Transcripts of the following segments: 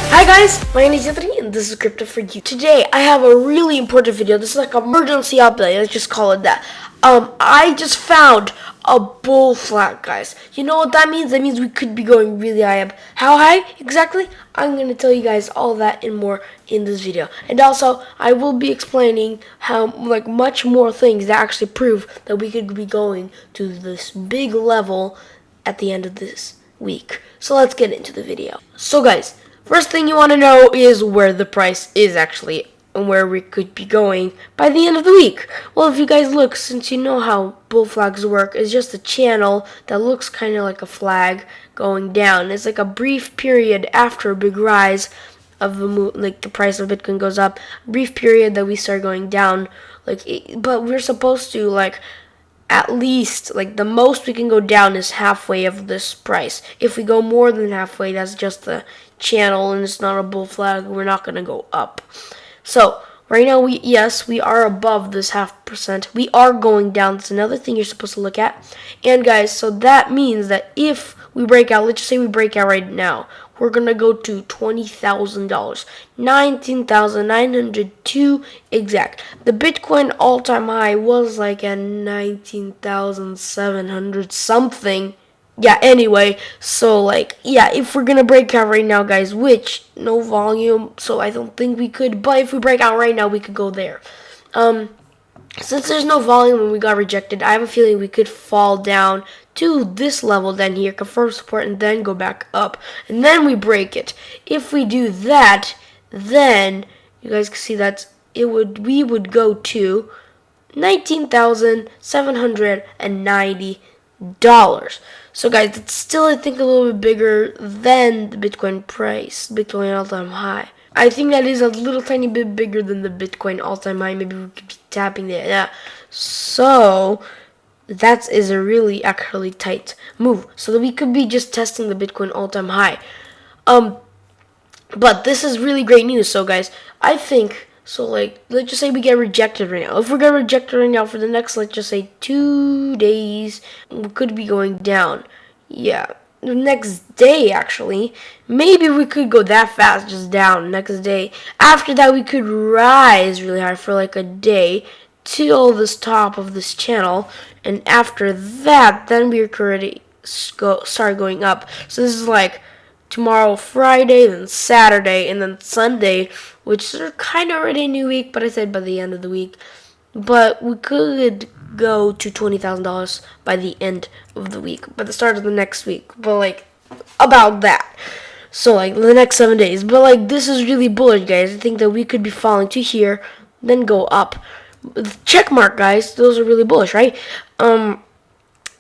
Hi guys, my name is Anthony and this is Crypto for You. Today I have a really important video. This is like an emergency update, let's just call it that. I just found a bull flag, guys. You know what that means? That means we could be going really high up. How high exactly? I'm going to tell you guys all that and more in this video. And also, I will be explaining how much more things that actually prove that we could be going to this big level at the end of this week. So let's get into the video. So guys, first thing you want to know is where the price is actually and where we could be going by the end of the week. Well, if you guys look, since you know how bull flags work, it's just a channel that looks kind of like a flag going down. It's like a brief period after a big rise of the the price of Bitcoin goes up, a brief period that we start going down. But we're supposed to at least the most we can go down is halfway of this price. If we go more than halfway, that's just the channel and it's not a bull flag. We're not gonna go up. So right now we are above this 0.5%. We are going down. That's another thing you're supposed to look at. And guys, so that means that if we break out, let's just say we break out right now, we're gonna go to $20,000, 19,902 exact. The Bitcoin all-time high was like at 19,700 something. Yeah, anyway, so yeah, if we're gonna break out right now, guys, which no volume, so I don't think we could, but if we break out right now, we could go there. Since there's no volume and we got rejected, I have a feeling we could fall down to this level then here, confirm support, and then go back up, and then we break it. If we do that, then you guys can see that we would go to $19,790. So guys, it's still, I think, a little bit bigger than the Bitcoin price, Bitcoin all-time high. I think that is a little tiny bit bigger than the Bitcoin all-time high. Maybe we could be tapping there. Yeah. So that is a really actually tight move. So that we could be just testing the Bitcoin all-time high. But this is really great news. So guys, I think, so let's just say we get rejected right now. If we get rejected right now for the next, let's just say 2 days, we could be going down. Yeah, the next day actually, maybe we could go that fast, just down next day. After that, we could rise really high for like a day till this top of this channel, and after that, then we could already start going up. So this is like tomorrow, Friday, then Saturday, and then Sunday, which are kind of already a new week, but I said by the end of the week. But we could go to $20,000 by the end of the week, by the start of the next week. But about that. So the next 7 days. But this is really bullish, guys. I think that we could be falling to here, then go up. Check mark, guys. Those are really bullish, right?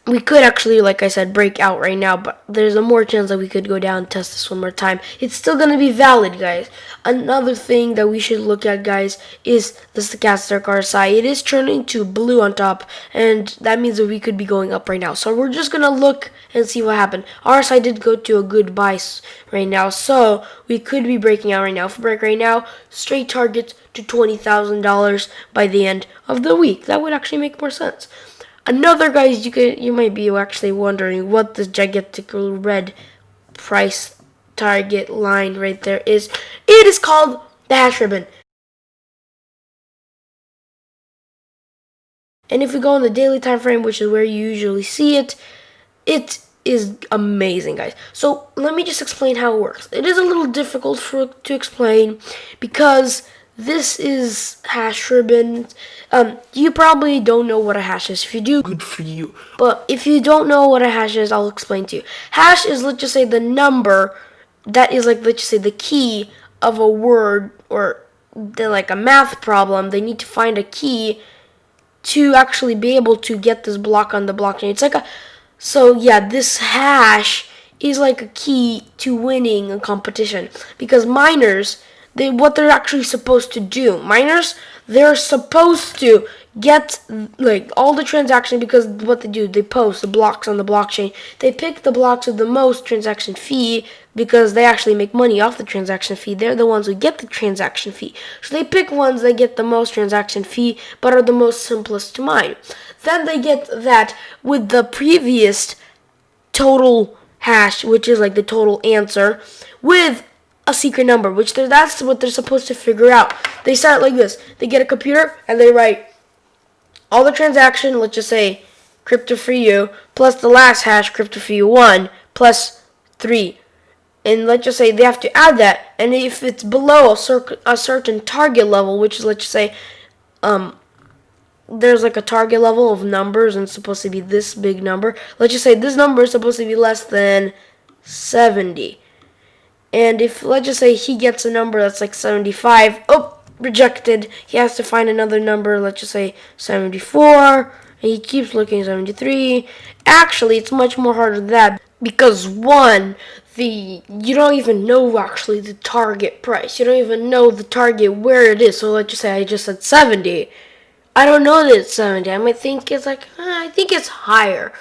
We could actually, like I said, break out right now, but there's a more chance that we could go down and test this one more time. It's still going to be valid, guys. Another thing that we should look at, guys, is the stochastic RSI. It is turning to blue on top, and that means that we could be going up right now. So we're just going to look and see what happened. RSI did go to a good buy right now, so we could be breaking out right now. If we break right now, straight target to $20,000 by the end of the week. That would actually make more sense. Another, guys, you might be actually wondering what this gigantic red price target line right there is. It is called the hash ribbon. And if we go on the daily time frame, which is where you usually see it, it is amazing, guys. So let me just explain how it works. It is a little difficult to explain because this is hash ribbon. You probably don't know what a hash is. If you do, good for you. But if you don't know what a hash is, I'll explain to you. Hash is, let's just say, the number that is, like, let's just say, the key of a word, or like a math problem. They need to find a key to actually be able to get this block on the blockchain. It's like so yeah, this hash is like a key to winning a competition, because miners, what they're actually supposed to do. Miners, they're supposed to get like all the transaction, because what they do, they post the blocks on the blockchain. They pick the blocks with the most transaction fee, because they actually make money off the transaction fee. They're the ones who get the transaction fee. So they pick ones that get the most transaction fee but are the most simplest to mine. Then they get that with the previous total hash, which is like the total answer, with a secret number, which that's what they're supposed to figure out. They start like this. They get a computer and they write all the transaction, let's just say crypto for you, plus the last hash, crypto for you 1, plus 3. And let's just say they have to add that, and if it's below a certain target level, which is, let's just say, there's like a target level of numbers, and it's supposed to be this big number. Let's just say this number is supposed to be less than 70. And if, let's just say, he gets a number that's like 75, oh, rejected. He has to find another number, let's just say 74, and he keeps looking, 73. Actually, it's much more harder than that, because one, you don't even know actually the target price. You don't even know the target where it is. So let's just say I just said 70. I don't know that it's 70. I might think it's like, I think it's higher.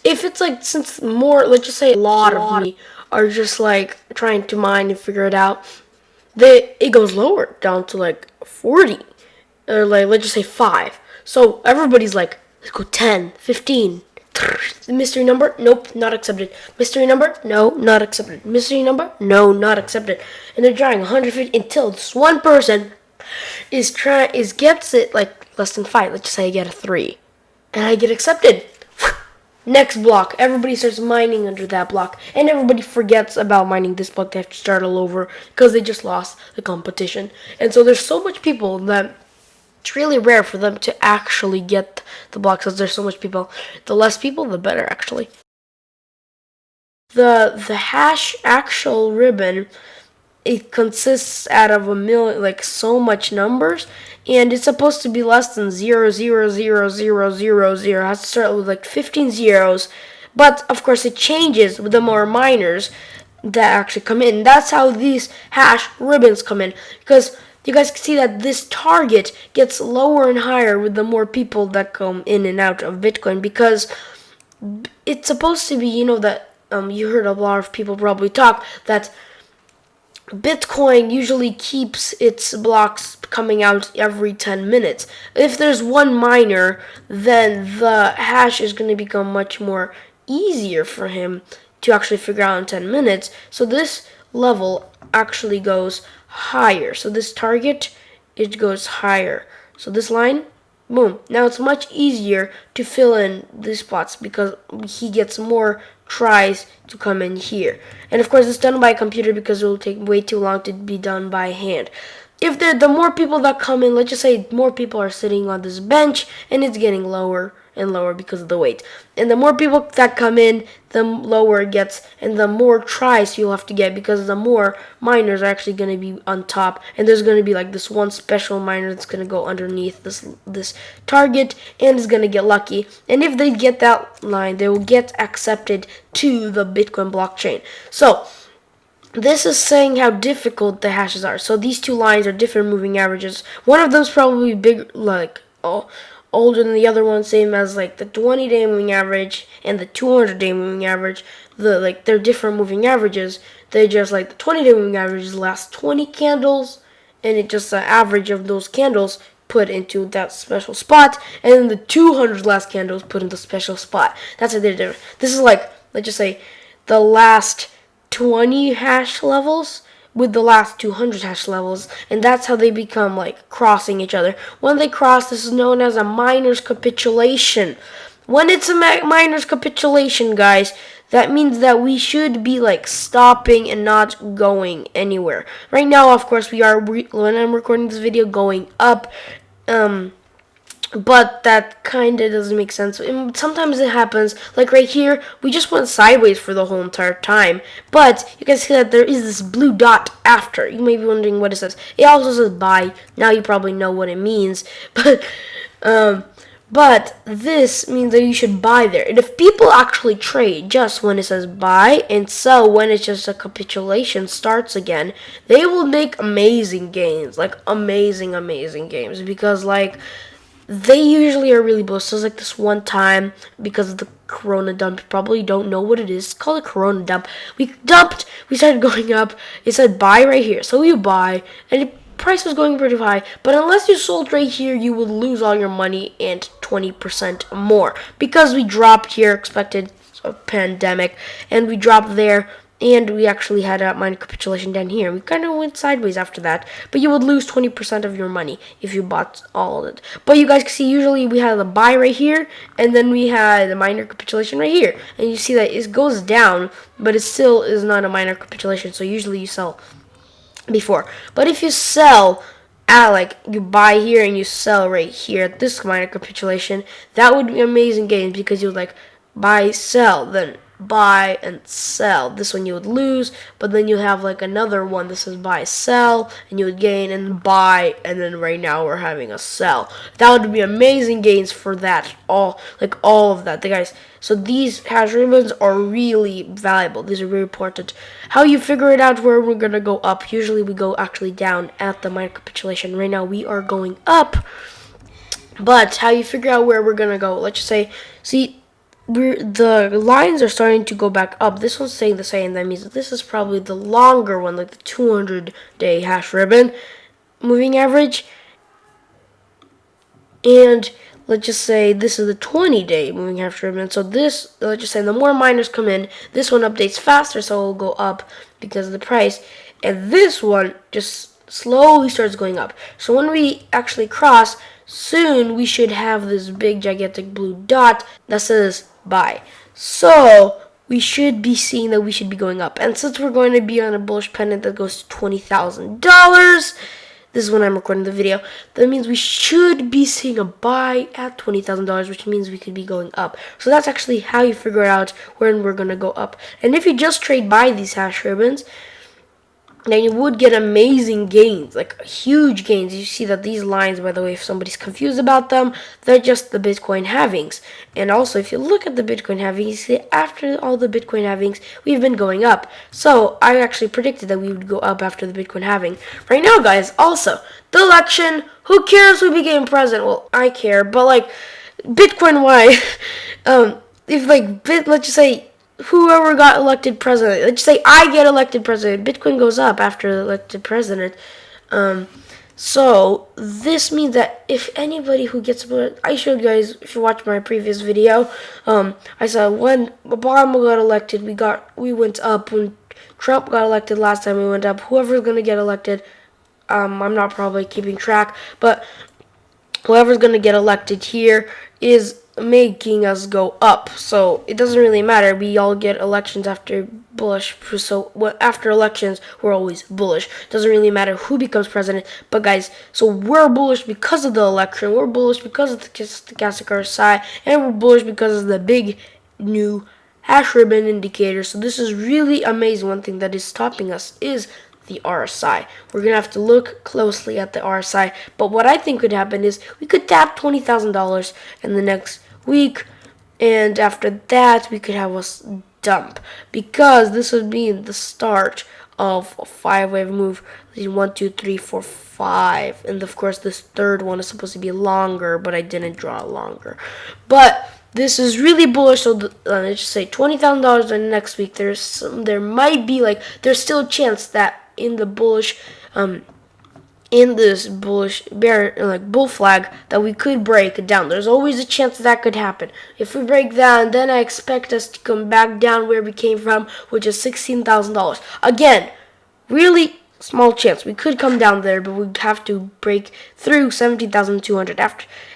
If it's like, since more, let's just say a lot of me are just like trying to mine and figure it out, it goes lower, down to like 40. Or like, let's just say 5. So everybody's like, let's go 10, 15. Mystery number? Nope, not accepted. Mystery number? No, not accepted. Mystery number? No, not accepted. And they're trying 150 until this one person gets it like less than 5. Let's just say I get a 3, and I get accepted. Next block, everybody starts mining under that block, and everybody forgets about mining this block. They have to start all over because they just lost the competition. And so there's so much people that it's really rare for them to actually get the blocks, because there's so much people. The less people, the better, actually. The hash actual ribbon, it consists out of a million, like so much numbers, and it's supposed to be less than 0, 0, 0, 0, 0, 0. It has to start with like 15 zeros, but of course it changes with the more miners that actually come in. That's how these hash ribbons come in, because you guys can see that this target gets lower and higher with the more people that come in and out of Bitcoin, because it's supposed to be, that you heard a lot of people probably talk that Bitcoin usually keeps its blocks coming out every 10 minutes. If there's one miner, then the hash is going to become much more easier for him to actually figure out in 10 minutes. So this level actually goes higher. So this target, it goes higher. So this line, boom. Now it's much easier to fill in these spots, because he gets more tries to come in here. And of course it's done by a computer, because it will take way too long to be done by hand. If the more people that come in, let's just say more people are sitting on this bench, and it's getting lower and lower because of the weight. And the more people that come in, the lower it gets, and the more tries you'll have to get, because the more miners are actually going to be on top, and there's going to be like this one special miner that's going to go underneath this target, and is going to get lucky. And if they get that line, they will get accepted to the Bitcoin blockchain. So this is saying how difficult the hashes are. So these two lines are different moving averages. One of them's probably big, like older than the other one, same as like the 20-day moving average and the 200-day moving average. They're different moving averages. They just, like, the 20-day moving average lasts 20 candles, and it just the average of those candles put into that special spot, and then the 200 last candles put in the special spot. That's what they're different. This is like, let's just say, the last 20 hash levels with the last 200 hash levels, and that's how they become like crossing each other. When they cross, this is known as a miner's capitulation. When it's a miner's capitulation, guys, that means that we should be like stopping and not going anywhere. Right now, of course, we are when I'm recording this video going up, but that kind of doesn't make sense. And sometimes it happens, like right here, we just went sideways for the whole entire time. But you can see that there is this blue dot after. You may be wondering what it says. It also says buy. Now you probably know what it means. But this means that you should buy there. And if people actually trade just when it says buy and sell when it's just a capitulation starts again, they will make amazing gains. Like amazing, amazing gains. Because like they usually are really bullish. So it's like this one time, because of the Corona dump, you probably don't know what it is. It's called a Corona dump. We dumped, we started going up. It said buy right here. So you buy, and the price was going pretty high. But unless you sold right here, you would lose all your money and 20% more. Because we dropped here, expected a pandemic, and we dropped there. And we actually had a minor capitulation down here. We kind of went sideways after that. But you would lose 20% of your money if you bought all of it. But you guys can see, usually we had a buy right here. And then we had a minor capitulation right here. And you see that it goes down. But it still is not a minor capitulation. So usually you sell before. But if you sell like you buy here and you sell right here at this minor capitulation, that would be amazing gains. Because you would like buy, sell, then buy and sell. This one you would lose, but then you have like another one that says buy, sell, and you would gain and buy, and then right now we're having a sell. That would be amazing gains for that, all of that, guys. So these hash ribbons are really valuable. These are really important. How you figure it out where we're gonna go up? Usually we go actually down at the minor capitulation. Right now we are going up, but how you figure out where we're gonna go? Let's just say, see, the lines are starting to go back up. This one's staying the same. That means that this is probably the longer one, like the 200-day hash ribbon moving average. And let's just say this is the 20-day moving hash ribbon. So this, let's just say the more miners come in, this one updates faster, so it will go up because of the price. And this one just slowly starts going up. So when we actually cross, soon we should have this big gigantic blue dot that says buy. So we should be seeing that we should be going up. And since we're going to be on a bullish pennant that goes to $20,000, this is when I'm recording the video, that means we should be seeing a buy at $20,000, which means we could be going up. So that's actually how you figure out when we're going to go up. And if you just trade by these hash ribbons, then you would get amazing gains, like huge gains. You see that these lines, by the way, if somebody's confused about them, they're just the Bitcoin halvings. And also, if you look at the Bitcoin halving, you see after all the Bitcoin halvings, we've been going up. So I actually predicted that we would go up after the Bitcoin halving. Right now, guys, also, the election, who cares who became president? Well, I care, but like, Bitcoin, why? If like, let's just say, whoever got elected president, let's say I get elected president, Bitcoin goes up after elected president. So this means that if anybody who gets, I showed you guys, if you watched my previous video, I said when Obama got elected, we went up. When Trump got elected last time, we went up. Whoever's gonna get elected, I'm not probably keeping track, but whoever's gonna get elected here is making us go up. So it doesn't really matter. We all get elections after bullish. So after elections, we're always bullish. Doesn't really matter who becomes president. But guys, so we're bullish because of the election. We're bullish because of the stochastic RSI, and we're bullish because of the big new hash ribbon indicator. So this is really amazing. One thing that is stopping us is the RSI. We're gonna have to look closely at the RSI, but what I think could happen is we could tap $20,000 in the next week, and after that we could have a dump, because this would be the start of a 5-wave move. 1, 2, 3, 4, 5, and of course this third one is supposed to be longer, but I didn't draw it longer. But this is really bullish. So let's just say $20,000 in the next week. There's still a chance that in the bullish, in this bullish bull flag, that we could break down. There's always a chance that could happen. If we break down, then I expect us to come back down where we came from, which is $16,000. Again, really small chance. We could come down there, but we'd have to break through 17,200.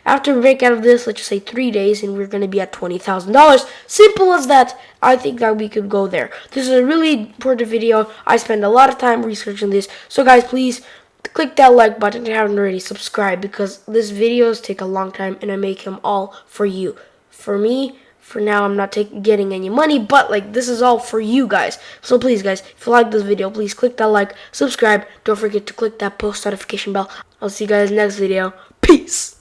After we break out of this, let's just say 3 days, and we're going to be at $20,000. Simple as that. I think that we could go there. This is a really important video. I spend a lot of time researching this. So guys, please click that like button if you haven't already. Subscribe, because these videos take a long time and I make them all for you. For me, for now, I'm not getting any money, but like, this is all for you guys. So please guys, if you like this video, please click that like, subscribe, don't forget to click that post notification bell. I'll see you guys next video. Peace.